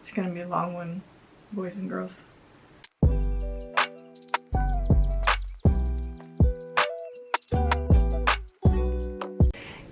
It's gonna be a long one, boys and girls.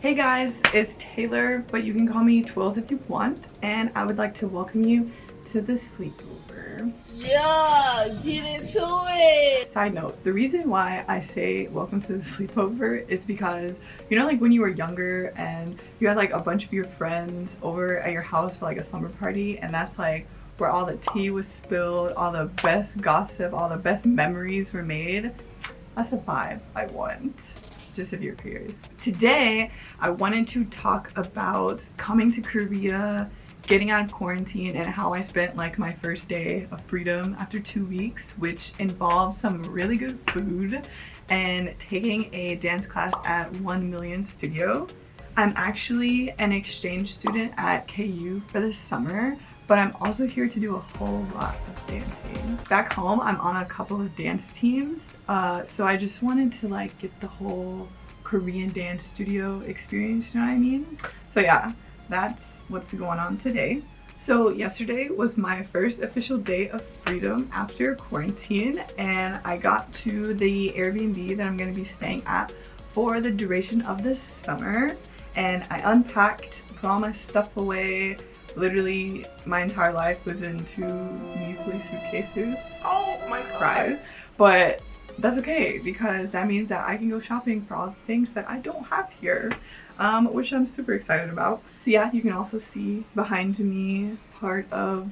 Hey guys, it's Taylor, but you can call me Twills if you want, and I would like to welcome you to the sleepover. Yeah, get into it! Side note, the reason why I say welcome to the sleepover is because, you know, like when you were younger and you had like a bunch of your friends over at your house for like a summer party, and that's like where all the tea was spilled, all the best gossip, all the best memories were made. That's the vibe I want. Just if you're curious. Today, I wanted to talk about coming to Korea, getting out of quarantine, and how I spent like my first day of freedom after 2 weeks, which involved some really good food and taking a dance class at 1MILLION Studio. I'm actually an exchange student at KU for the summer, but I'm also here to do a whole lot of dancing. Back home, I'm on a couple of dance teams, so I just wanted to like get the whole Korean dance studio experience, you know what I mean? So yeah, that's what's going on today. So yesterday was my first official day of freedom after quarantine, and I got to the Airbnb that I'm gonna be staying at for the duration of this summer, and I unpacked, put all my stuff away. Literally, my entire life was in 2 measly suitcases. Oh my God. Cries. But that's okay, because that means that I can go shopping for all the things that I don't have here, which I'm super excited about. So yeah, you can also see behind me part of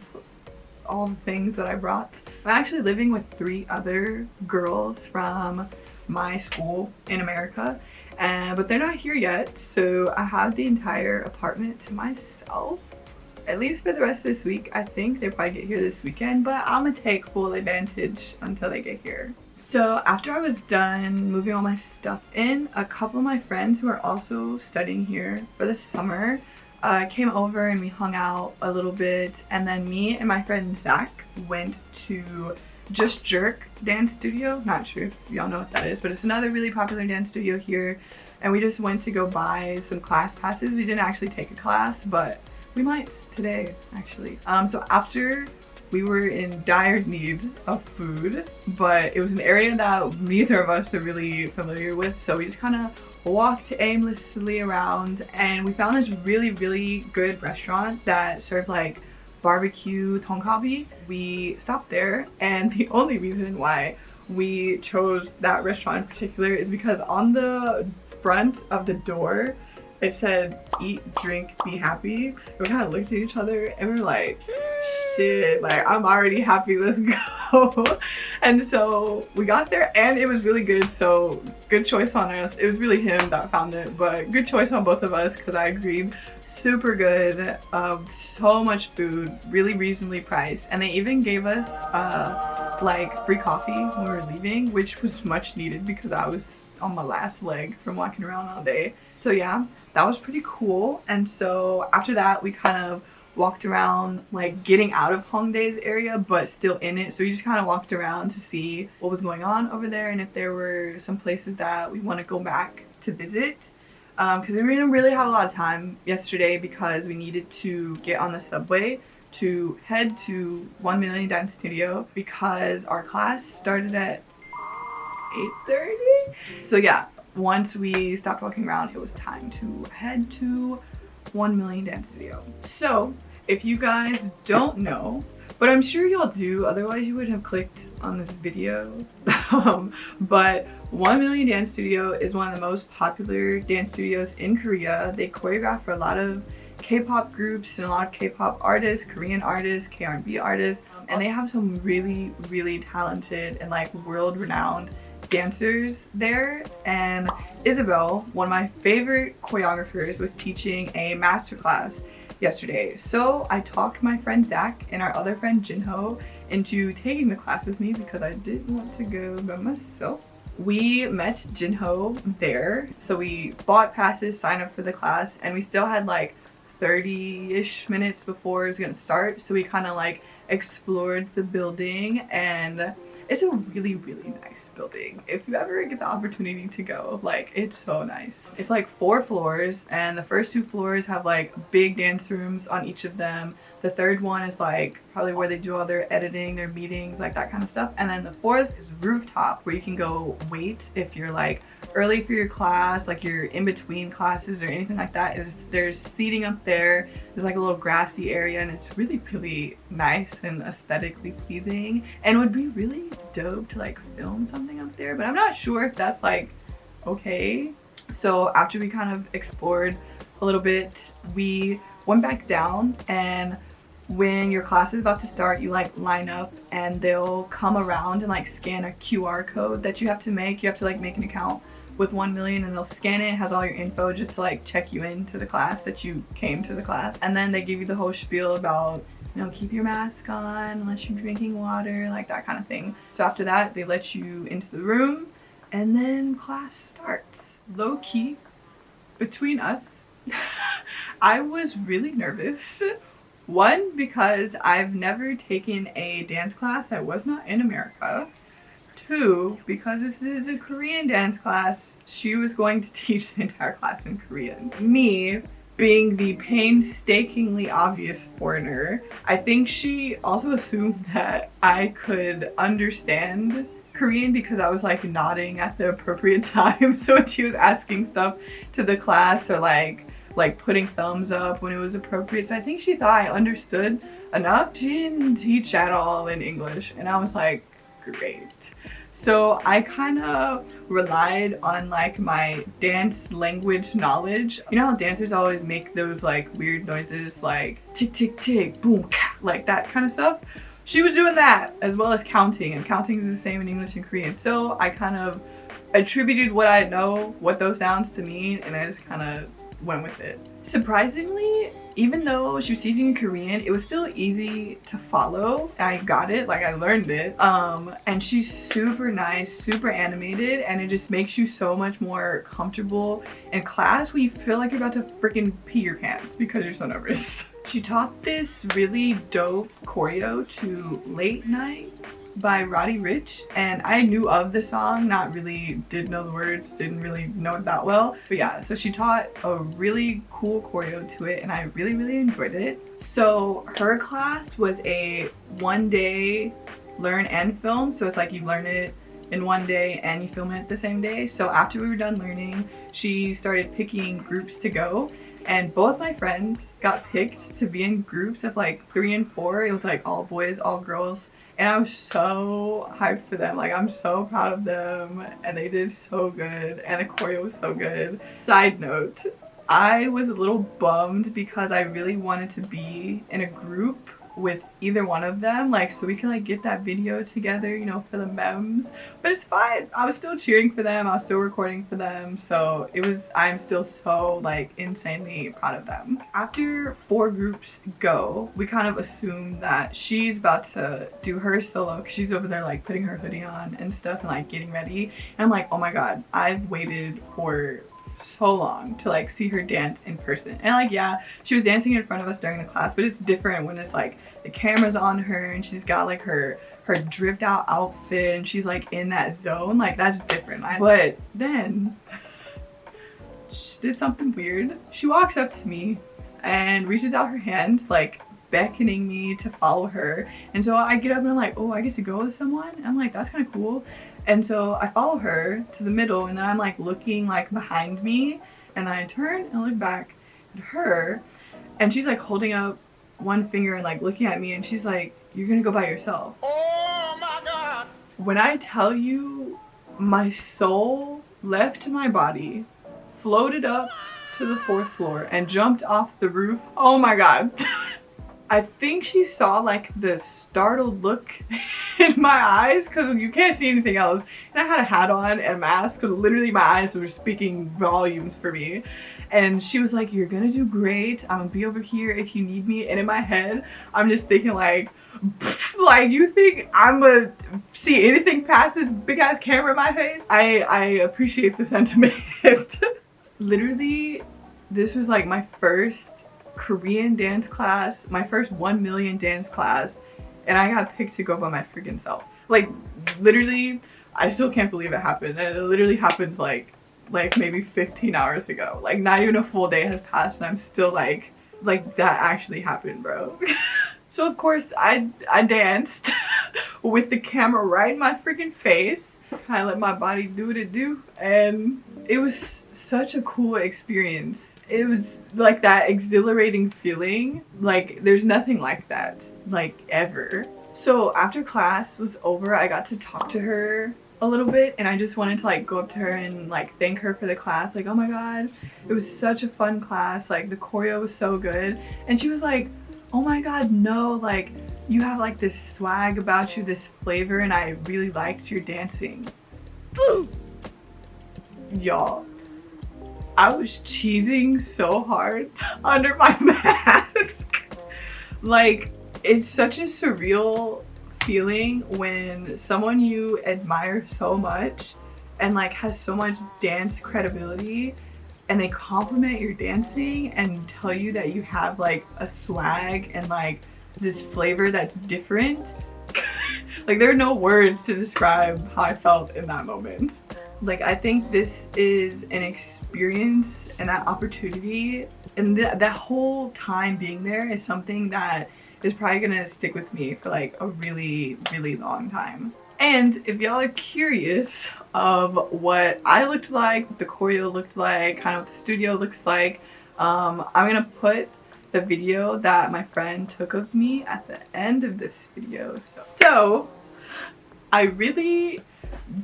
all the things that I brought. I'm actually living with 3 other girls from my school in America, but they're not here yet, so I have the entire apartment to myself. At least for the rest of this week. I think they'll probably get here this weekend, but I'm gonna take full advantage until they get here. So after I was done moving all my stuff in, a couple of my friends who are also studying here for the summer came over and we hung out a little bit, and then me and my friend Zach went to Just Jerk dance studio. Not sure if y'all know what that is, but it's another really popular dance studio here, and we just went to go buy some class passes. We didn't actually take a class, but we might today, actually. So after, we were in dire need of food, but it was an area that neither of us are really familiar with, so we just kind of walked aimlessly around, and we found this really, really good restaurant that served like barbecue tongkabi. We stopped there, and the only reason why we chose that restaurant in particular is because on the front of the door, it said, eat, drink, be happy. And we kind of looked at each other and we're like, shit, like I'm already happy, let's go. And so we got there and it was really good, so good choice on us. It was really him that found it, but good choice on both of us because I agreed. Super good, so much food, really reasonably priced. And they even gave us like free coffee when we were leaving, which was much needed because I was on my last leg from walking around all day. So yeah, that was pretty cool. And so after that, we kind of walked around, like getting out of Hongdae's area, but still in it. So we just kind of walked around to see what was going on over there and if there were some places that we want to go back to visit. Because we didn't really have a lot of time yesterday because we needed to get on the subway to head to 1MILLION Dance Studio because our class started at 8:30. So yeah, once we stopped walking around, it was time to head to 1MILLION Dance Studio. So if you guys don't know, but I'm sure y'all do, otherwise you would have clicked on this video. But 1MILLION Dance Studio is one of the most popular dance studios in Korea. They choreograph for a lot of K-pop groups and a lot of K-pop artists, Korean artists, K-R&B artists, and they have some really, really talented and like world-renowned dancers there. And Isabel, one of my favorite choreographers, was teaching a masterclass yesterday. So I talked my friend Zach and our other friend Jinho into taking the class with me because I didn't want to go by myself. We met Jinho there, so we bought passes, signed up for the class, and we still had like 30-ish minutes before it was gonna start, so we kind of like explored the building, and it's a really, really nice building. If you ever get the opportunity to go, like, it's so nice. It's like 4 floors, and the first 2 floors have like big dance rooms on each of them, The third one is like probably where they do all their editing, their meetings, like that kind of stuff. And then the fourth is rooftop, where you can go wait if you're like early for your class, like you're in between classes or anything like that. There's seating up there. There's like a little grassy area, and it's really, really nice and aesthetically pleasing, and would be really dope to like film something up there, but I'm not sure if that's like okay. So after we kind of explored a little bit, we went back down, and when your class is about to start, you like line up and they'll come around and like scan a QR code that you have to make. You have to like make an account with 1 million, and they'll scan it. It has all your info just to like check you into the class, that you came to the class. And then they give you the whole spiel about, you know, keep your mask on unless you're drinking water, like that kind of thing. So after that, they let you into the room, and then class starts. Low key, between us, I was really nervous. One, because I've never taken a dance class that was not in America. Two, because this is a Korean dance class, she was going to teach the entire class in Korean. Me, being the painstakingly obvious foreigner, I think she also assumed that I could understand Korean because I was like nodding at the appropriate time. So when she was asking stuff to the class, or like putting thumbs up when it was appropriate, so I think she thought I understood enough. She didn't teach at all in English, and I was like, great. So I kind of relied on like my dance language knowledge. You know how dancers always make those like weird noises, like tick tick tick boom ka, like that kind of stuff? She was doing that, as well as counting, and counting is the same in English and Korean. So I kind of attributed what I know, what those sounds to mean, and I just kind of went with it. Surprisingly, even though she was teaching in Korean, it was still easy to follow. I got it, like I learned it. And she's super nice, super animated, and it just makes you so much more comfortable in class when you feel like you're about to freaking pee your pants because you're so nervous. She taught this really dope choreo to Late Night by Roddy Ricch, and I knew of the song, not really did know the words, didn't really know it that well, but yeah, so she taught a really cool choreo to it, and I really, really enjoyed it. So her class was a 1 day learn and film, so it's like you learn it in 1 day and you film it the same day. So after we were done learning, she started picking groups to go, and both my friends got picked to be in groups of like 3 and 4. It was like all boys, all girls, and I was so hyped for them. Like, I'm so proud of them, and they did so good, and the choreo was so good. Side note, I was a little bummed because I really wanted to be in a group with either one of them, like so we can like get that video together, you know, for the memes. But it's fine, I was still cheering for them, I was still recording for them, so I'm still so like insanely proud of them. After 4 groups go, we kind of assume that she's about to do her solo, because she's over there like putting her hoodie on and stuff and like getting ready, and I'm like, oh my god, I've waited for so long to like see her dance in person. And like, yeah, she was dancing in front of us during the class, but it's different when it's like the camera's on her and she's got like her dripped out outfit and she's like in that zone. Like, that's different. But then she did something weird. She walks up to me and reaches out her hand, like beckoning me to follow her. And so I get up and I'm like, oh, I get to go with someone? And I'm like, that's kind of cool. And so I follow her to the middle, and then I'm like looking like behind me, and then I turn and look back at her, and she's like holding up one finger and like looking at me, and she's like, you're gonna go by yourself. Oh my god. When I tell you, my soul left my body, floated up to the 4th floor, and jumped off the roof. Oh my god. I think she saw like the startled look in my eyes, because you can't see anything else. And I had a hat on and a mask, so literally my eyes were speaking volumes for me. And she was like, you're gonna do great. I'm gonna be over here if you need me. And in my head, I'm just thinking like you think I'm gonna see anything past this big ass camera in my face? I appreciate the sentiment. Literally, this was like my first Korean dance class, my first 1 million dance class, and I got picked to go by my freaking self. Like, literally, I still can't believe it happened, and it literally happened like maybe 15 hours ago. Like, not even a full day has passed, and I'm still like like that actually happened, bro. So of course I danced with the camera right in my freaking face. Kind of let my body do what it do, and it was such a cool experience. It was like that exhilarating feeling. Like there's nothing like that, like ever. So after class was over, I got to talk to her a little bit, and I just wanted to like go up to her and like thank her for the class. Like, oh my god, it was such a fun class. Like the choreo was so good. And she was like, oh my god, no, like you have like this swag about you, this flavor, and I really liked your dancing. Y'all, I was cheesing so hard under my mask. Like, it's such a surreal feeling when someone you admire so much and like has so much dance credibility, and they compliment your dancing and tell you that you have like a swag and like this flavor that's different. Like there are no words to describe how I felt in that moment. Like I think this is an experience and an opportunity, and that whole time being there is something that is probably gonna stick with me for like a really, really long time. And if y'all are curious of what I looked like, what the choreo looked like, kind of what the studio looks like, I'm gonna put the video that my friend took of me at the end of this video. So I really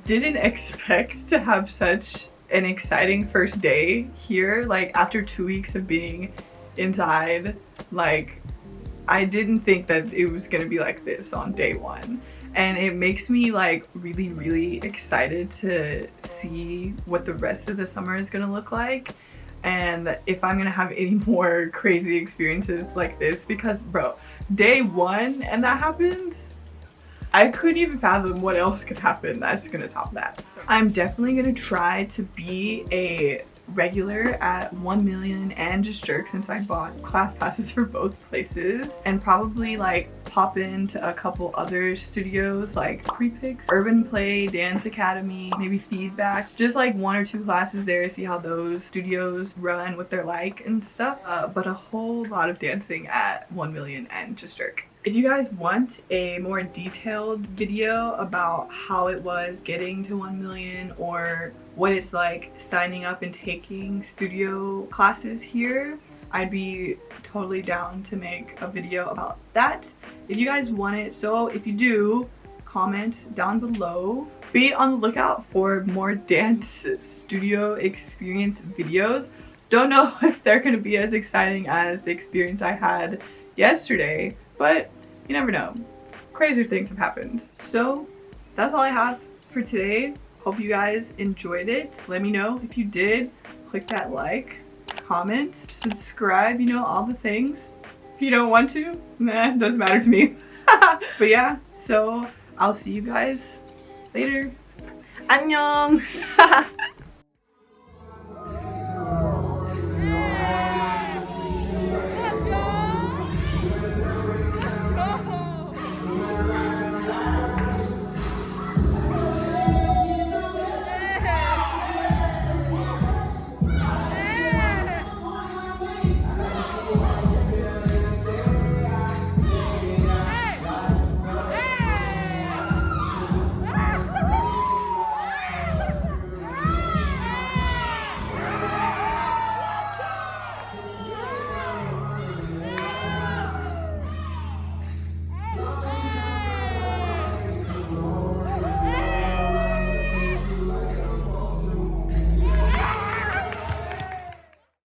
didn't expect to have such an exciting first day here. Like after 2 weeks of being inside, like I didn't think that it was gonna be like this on day one. And it makes me like really, really excited to see what the rest of the summer is gonna look like, and if I'm gonna have any more crazy experiences like this, because bro, day one and that happens, I couldn't even fathom what else could happen that's gonna top that. So I'm definitely gonna try to be a regular at 1MILLION and Just Jerk, since I bought class passes for both places, and probably like pop into a couple other studios like Prepix, Urban Play, Dance Academy, maybe Feedback, just like 1 or 2 classes there, see how those studios run, what they're like and stuff, but a whole lot of dancing at 1MILLION and Just Jerk. If you guys want a more detailed video about how it was getting to 1MILLION, or what it's like signing up and taking studio classes here, I'd be totally down to make a video about that if you guys want it. So if you do, comment down below. Be on the lookout for more dance studio experience videos. Don't know if they're going to be as exciting as the experience I had yesterday, but you never know. Crazier things have happened. So that's all I have for today. Hope you guys enjoyed it. Let me know if you did. Click that like, comment, subscribe, you know, all the things. If you don't want to, nah, doesn't matter to me. But yeah, so I'll see you guys later. 안녕.